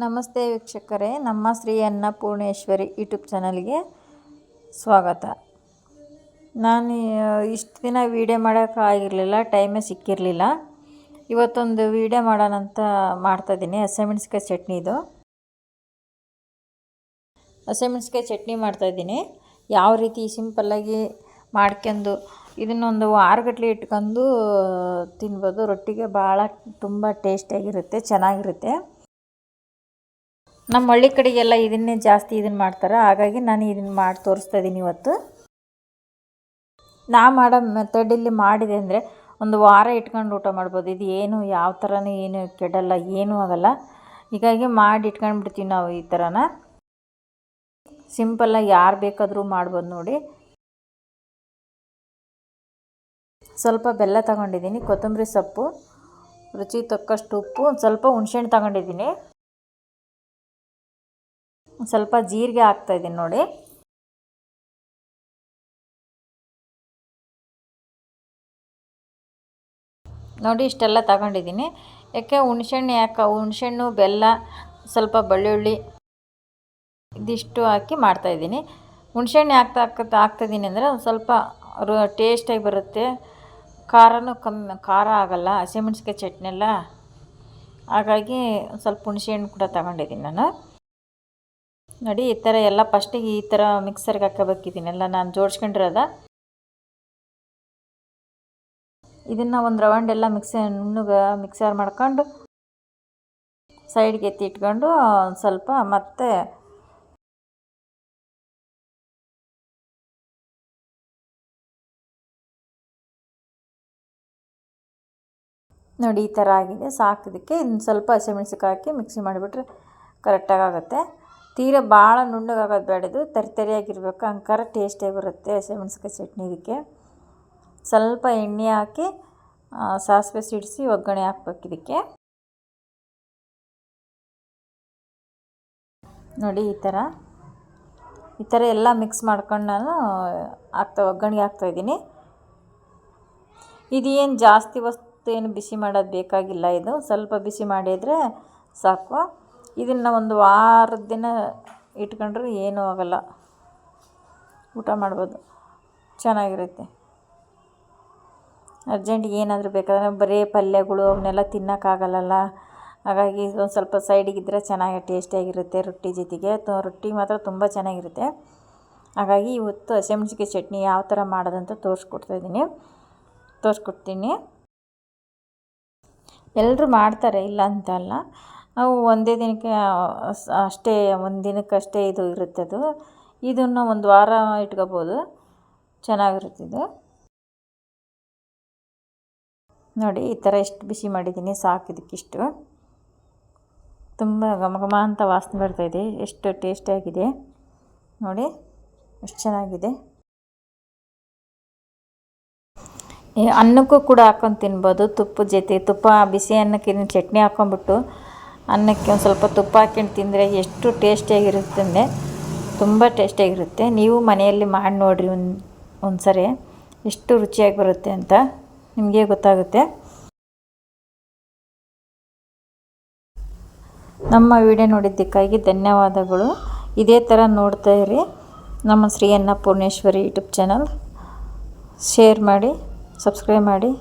ನಮಸ್ತೆ ವೀಕ್ಷಕರೇ, ನಮ್ಮ ಶ್ರೀ ಅನ್ನಪೂರ್ಣೇಶ್ವರಿ ಯೂಟ್ಯೂಬ್ ಚಾನಲ್ಗೆ ಸ್ವಾಗತ. ನಾನು ಇಷ್ಟು ದಿನ ವೀಡಿಯೋ ಮಾಡೋಕ್ಕಾಗಿರಲಿಲ್ಲ, ಟೈಮೇ ಸಿಕ್ಕಿರಲಿಲ್ಲ. ಇವತ್ತೊಂದು ವೀಡಿಯೋ ಮಾಡೋಣ ಅಂತ ಮಾಡ್ತಾಯಿದ್ದೀನಿ. ಹಸಿಮೆಣ್ಸಿಕಾಯಿ ಚಟ್ನಿದು ಹಸಿಮೆಣ್ಸಿಕಾಯಿ ಚಟ್ನಿ ಮಾಡ್ತಾಯಿದ್ದೀನಿ. ಯಾವ ರೀತಿ ಸಿಂಪಲ್ಲಾಗಿ ಮಾಡ್ಕೊಂಡು ಇದನ್ನೊಂದು ವಾರಗಟ್ಟಲೆ ಇಟ್ಕೊಂಡು ತಿನ್ಬೋದು. ರೊಟ್ಟಿಗೆ ಭಾಳ ತುಂಬ ಟೇಸ್ಟಿಯಾಗಿರುತ್ತೆ, ಚೆನ್ನಾಗಿರುತ್ತೆ. ನಮ್ಮ ಹಳ್ಳಿ ಕಡೆಗೆಲ್ಲ ಇದನ್ನೇ ಜಾಸ್ತಿ ಮಾಡ್ತಾರೆ. ಹಾಗಾಗಿ ನಾನು ಇದನ್ನು ಮಾಡಿ ತೋರಿಸ್ತಾ ಇದ್ದೀನಿ ಇವತ್ತು. ನಾ ಮಾಡೋ ಮೆಥಡಲ್ಲಿ ಮಾಡಿದೆ ಅಂದರೆ ಒಂದು ವಾರ ಇಟ್ಕೊಂಡು ಊಟ ಮಾಡ್ಬೋದು. ಇದು ಏನು ಯಾವ ಥರನೂ ಏನು ಕೆಡಲ್ಲ, ಏನೂ ಆಗಲ್ಲ. ಹೀಗಾಗಿ ಮಾಡಿ ಇಟ್ಕೊಂಡ್ಬಿಡ್ತೀವಿ ನಾವು. ಈ ಥರನ ಸಿಂಪಲ್ಲಾಗಿ ಯಾರು ಬೇಕಾದರೂ ಮಾಡ್ಬೋದು ನೋಡಿ. ಸ್ವಲ್ಪ ಬೆಲ್ಲ ತಗೊಂಡಿದ್ದೀನಿ, ಕೊತ್ತಂಬರಿ ಸೊಪ್ಪು, ರುಚಿ ತಕ್ಕಷ್ಟು ಉಪ್ಪು, ಸ್ವಲ್ಪ ಹುಣಸೆಹಣ್ಣು ತಗೊಂಡಿದ್ದೀನಿ, ಸ್ವಲ್ಪ ಜೀರಿಗೆ ಹಾಕ್ತಾಯಿದ್ದೀನಿ ನೋಡಿ. ಇಷ್ಟೆಲ್ಲ ತಗೊಂಡಿದ್ದೀನಿ. ಯಾಕೆ ಹುಣಸೆಹಣ್ಣು, ಬೆಲ್ಲ, ಸ್ವಲ್ಪ ಬೆಳ್ಳುಳ್ಳಿ ಇದಿಷ್ಟು ಹಾಕಿ ಮಾಡ್ತಾಯಿದ್ದೀನಿ. ಹುಣಸೆಹಣ್ಣು ಹಾಕ್ತಾಯಿದ್ದೀನಿ ಅಂದರೆ ಒಂದು ಸ್ವಲ್ಪ ಟೇಸ್ಟಾಗಿ ಬರುತ್ತೆ. ಖಾರನೂ ಖಾರ ಆಗಲ್ಲ ಹಸಿಮೆಣ್ಸಿಕಾಯಿ ಚಟ್ನಿ ಎಲ್ಲ. ಹಾಗಾಗಿ ಸ್ವಲ್ಪ ಹುಣಸೆಹಣ್ಣು ಕೂಡ ತಗೊಂಡಿದ್ದೀನಿ ನಾನು ನೋಡಿ. ಈ ಥರ ಎಲ್ಲ ಫಸ್ಟಿಗೆ ಈ ಥರ ಮಿಕ್ಸರ್ಗೆ ಹಾಕೋಬೇಕಿದ್ದೀನೆಲ್ಲ ನಾನು ಜೋಡಿಸ್ಕೊಂಡಿರೋದ. ಇದನ್ನು ಒಂದು ರೌಂಡ್ ಎಲ್ಲ ನುಣ್ಣಗೆ ಮಿಕ್ಸರ್ ಮಾಡ್ಕೊಂಡು ಸೈಡ್ಗೆ ಎತ್ತಿಟ್ಕೊಂಡು ಸ್ವಲ್ಪ ಮತ್ತೆ ನೋಡಿ ಈ ಥರ ಆಗಿದೆ. ಸಾಕಿದಕ್ಕೆ ಇನ್ನು ಸ್ವಲ್ಪ ಹಸಿಮೆಣ್ಸಿಕಾಯಿ ಹಾಕಿ ಮಿಕ್ಸಿ ಮಾಡಿಬಿಟ್ರೆ ಕರೆಕ್ಟಾಗಿ ಆಗುತ್ತೆ. ತೀರಾ ಭಾಳ ನುಣ್ಣಗಾಗೋದು ಬೇಡದು, ತರಿಯಾಗಿರ್ಬೇಕು, ಅಂಕಾರ ಟೇಸ್ಟಿಯಾಗಿ ಬರುತ್ತೆ ಹಸಿಮೆಣ್ಸಿಕಾಯಿ ಚಟ್ನಿ. ಇದಕ್ಕೆ ಸ್ವಲ್ಪ ಎಣ್ಣೆ ಹಾಕಿ ಸಾಸಿವೆ ಸಿಡಿಸಿ ಒಗ್ಗರಣೆ ಹಾಕ್ಬೇಕು. ಇದಕ್ಕೆ ನೋಡಿ ಈ ಥರ ಎಲ್ಲ ಮಿಕ್ಸ್ ಮಾಡ್ಕೊಂಡು ನಾನು ಒಗ್ಗರಣೆಗೆ ಹಾಕ್ತಾಯಿದ್ದೀನಿ. ಇದೇನು ಜಾಸ್ತಿ ಏನು ಬಿಸಿ ಮಾಡೋದು ಬೇಕಾಗಿಲ್ಲ. ಇದು ಸ್ವಲ್ಪ ಬಿಸಿ ಮಾಡಿದರೆ ಸಾಕು. ಇದನ್ನು ಒಂದು ವಾರದ ದಿನ ಇಟ್ಕೊಂಡ್ರೆ ಏನೂ ಆಗಲ್ಲ, ಊಟ ಮಾಡ್ಬೋದು, ಚೆನ್ನಾಗಿರುತ್ತೆ. ಅರ್ಜೆಂಟಿಗೆ ಏನಾದರೂ ಬೇಕಾದ್ರೆ ಬರೀ ಪಲ್ಯಗಳು ಅವನ್ನೆಲ್ಲ ತಿನ್ನೋಕ್ಕಾಗಲ್ಲ. ಹಾಗಾಗಿ ಒಂದು ಸ್ವಲ್ಪ ಸೈಡಿಗಿದ್ದರೆ ಚೆನ್ನಾಗಿ ಟೇಸ್ಟಿಯಾಗಿರುತ್ತೆ. ರೊಟ್ಟಿ ಜೊತೆಗೆ ರೊಟ್ಟಿ ಮಾತ್ರ ತುಂಬ ಚೆನ್ನಾಗಿರುತ್ತೆ. ಹಾಗಾಗಿ ಇವತ್ತು ಹಸಿಮೆಣ್ಸಿಕಾಯಿ ಚಟ್ನಿ ಯಾವ ಥರ ಮಾಡೋದಂತ ತೋರಿಸ್ಕೊಡ್ತೀನಿ. ಎಲ್ಲರೂ ಮಾಡ್ತಾರೆ, ಇಲ್ಲ ಅಂತಲ್ಲ. ನಾವು ಒಂದೇ ದಿನಕ್ಕೆ ಅಷ್ಟೇ, ಒಂದು ದಿನಕ್ಕಷ್ಟೇ ಇದು ಇರುತ್ತೆ. ಇದನ್ನು ಒಂದು ವಾರ ಇಟ್ಕೋಬೋದು, ಚೆನ್ನಾಗಿರುತ್ತೆ ಇದು ನೋಡಿ. ಈ ಥರ ಎಷ್ಟು ಬಿಸಿ ಮಾಡಿದ್ದೀನಿ, ಸಾಕು ಇದಕ್ಕಿಷ್ಟು. ತುಂಬ ಘಮ ಅಂತ ವಾಸನೆ ಬರ್ತಾಯಿದೆ. ಎಷ್ಟು ಟೇಸ್ಟಿಯಾಗಿದೆ ನೋಡಿ, ಎಷ್ಟು ಚೆನ್ನಾಗಿದೆ. ಅನ್ನಕ್ಕೂ ಕೂಡ ಹಾಕ್ಕೊಂಡು ತಿನ್ಬೋದು, ತುಪ್ಪದ ಜೊತೆ. ಬಿಸಿ ಅನ್ನಕ್ಕೆ ಇದನ್ನು ಚಟ್ನಿ ಹಾಕ್ಕೊಂಬಿಟ್ಟು ಅನ್ನಕ್ಕೆ ಒಂದು ಸ್ವಲ್ಪ ತುಪ್ಪ ಹಾಕ್ಕೊಂಡು ತಿಂದರೆ ಎಷ್ಟು ಟೇಸ್ಟಿಯಾಗಿರುತ್ತೆ ಅಂದರೆ ತುಂಬ ಟೇಸ್ಟಿಯಾಗಿರುತ್ತೆ. ನೀವು ಮನೆಯಲ್ಲಿ ಮಾಡಿ ನೋಡಿರಿ ಒಂದು ಸರಿ, ಎಷ್ಟು ರುಚಿಯಾಗಿ ಬರುತ್ತೆ ಅಂತ ನಿಮಗೆ ಗೊತ್ತಾಗುತ್ತೆ. ನಮ್ಮ ವಿಡಿಯೋ ನೋಡಿದ್ದಕ್ಕಾಗಿ ಧನ್ಯವಾದಗಳು. ಇದೇ ಥರ ನೋಡ್ತಾ ಇರಿ ನಮ್ಮ Shri Annapoorneshwari YouTube channel. Share ಮಾಡಿ, ಸಬ್ಸ್ಕ್ರೈಬ್ ಮಾಡಿ.